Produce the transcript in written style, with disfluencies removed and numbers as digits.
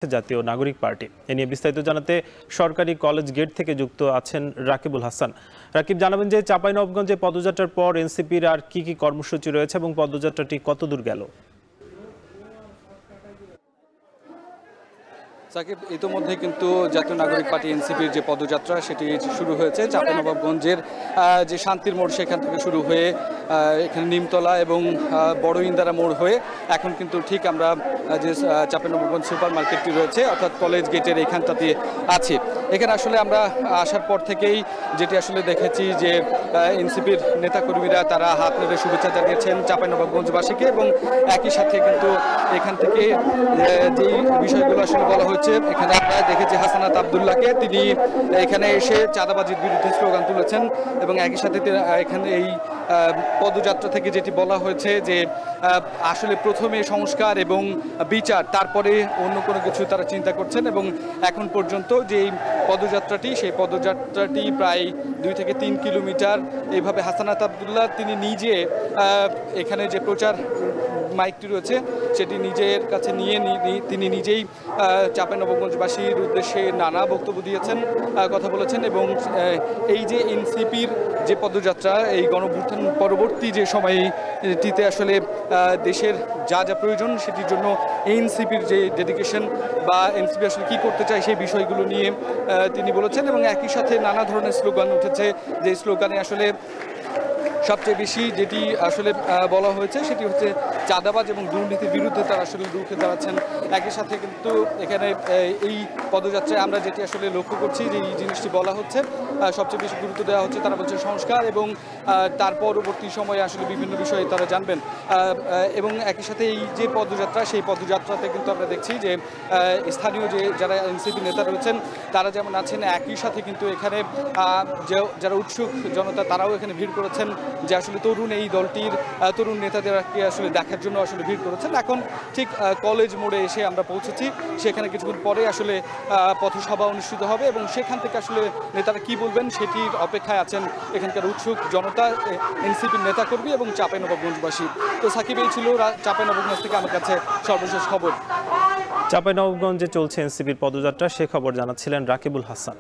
জাতীয় নাগরিক পার্টি। এ নিয়ে বিস্তারিত জানাতে সরকারি কলেজ গেট থেকে যুক্ত আছেন রাকিবুল হাসান। রাকিব, জানাবেন যে চাঁপাইনবাবগঞ্জে পদযাত্রার পর এনসিপির আর কি কর্মসূচি রয়েছে এবং পদযাত্রাটি কতদূর গেল? সাকিব, ইতিমধ্যে কিন্তু জাতীয় নাগরিক পার্টি এনসিপির যে পদযাত্রা সেটি শুরু হয়েছে চাঁপাইনবাবগঞ্জের যে শান্তির মোড় সেখান থেকে শুরু হয়ে এখানে নিমতলা এবং বড় ইন্দারা মোড় হয়ে এখন কিন্তু ঠিক আমরা যে চাঁপাইনবাবগঞ্জ সুপার মার্কেটটি রয়েছে অর্থাৎ কলেজ গেটের এখানটাতে আছি। এখানে আসলে আমরা আসার পর থেকেই যেটি আসলে দেখেছি যে এনসিপির নেতাকর্মীরা তারা হাত নেড়ে শুভেচ্ছা জানিয়েছেন চাঁপাইনবাবগঞ্জবাসীকে এবং একই সাথে কিন্তু এখান থেকে যেই বিষয়গুলো আসলে বলা হয়েছে, এখানে আমরা দেখেছি হাসানাত আবদুল্লাহকে, তিনি এখানে এসে চাঁদাবাজির বিরুদ্ধে স্লোগান তুলেছেন এবং একই সাথে এখানে এই পদযাত্রা থেকে যেটি বলা হয়েছে যে আসলে প্রথমে সংস্কার এবং বিচার, তারপরে অন্য কোনো কিছু তারা চিন্তা করছেন এবং এখন পর্যন্ত যে পদযাত্রাটি সেই পদযাত্রাটি প্রায় 2 থেকে 3 কিলোমিটার। এইভাবে হাসানাত আবদুল্লাহ তিনি নিজে এখানে যে প্রচার মাইকটি রয়েছে সেটি নিজের কাছে নিয়ে তিনি নিজেই চাঁপাইনবাবগঞ্জবাসীর উদ্দেশ্যে নানা বক্তব্য দিয়েছেন, কথা বলেছেন এবং এই যে এনসিপির যে পদযাত্রা এই গণঅভ্যুত্থান পরবর্তী যে সময়টিতে আসলে দেশের যা যা প্রয়োজন সেটির জন্য এনসিপির যে ডেডিকেশন বা এনসিপি আসলে কী করতে চায় সেই বিষয়গুলো নিয়ে তিনি বলেছেন এবং একই সাথে নানা ধরনের স্লোগান উঠেছে, যে স্লোগানে আসলে সবচেয়ে বেশি যেটি আসলে বলা হয়েছে সেটি হচ্ছে চাঁদাবাজ এবং দুর্নীতির বিরুদ্ধে তারা আসলে রুখে দাঁড়াচ্ছেন। একই সাথে কিন্তু এখানে এই পদযাত্রায় আমরা যেটি আসলে লক্ষ্য করছি যে এই জিনিসটি বলা হচ্ছে, সবচেয়ে বেশি গুরুত্ব দেওয়া হচ্ছে তারা বলছে সংস্কার এবং তার পরবর্তী সময়ে আসলে বিভিন্ন বিষয়ে তারা জানবেন এবং একই সাথে এই যে পদযাত্রা সেই পদযাত্রাতে কিন্তু আমরা দেখছি যে স্থানীয় যে যারা এনসিপি নেতা রয়েছেন তারা যেমন আছেন, একই সাথে কিন্তু এখানে যারা উৎসুক জনতা তারাও এখানে ভিড় করেছেন, যে আসলে তরুণ এই দলটির তরুণ নেতাদেরকে আসলে দেখার জন্য আসলে ভিড় করেছেন। এখন ঠিক কলেজ মোড়ে এসে আমরা পৌঁছেছি, সেখানে কিছুক্ষণ পরে আসলে পথসভা অনুষ্ঠিত হবে এবং সেখান থেকে আসলে নেতারা কি বলবেন সেটির অপেক্ষায় আছেন এখানকার উৎসুক জনতা, এনসিপির নেতাকর্মী এবং চাঁপাইনবাবগঞ্জবাসী। তো সাকিব, এই ছিল চাঁপাইনবাবগঞ্জ থেকে আমার কাছে সর্বশেষ খবর। চাঁপাইনবাবগঞ্জে চলছে এনসিপির পদযাত্রা, সে খবর জানাচ্ছিলেন রাকিবুল হাসান।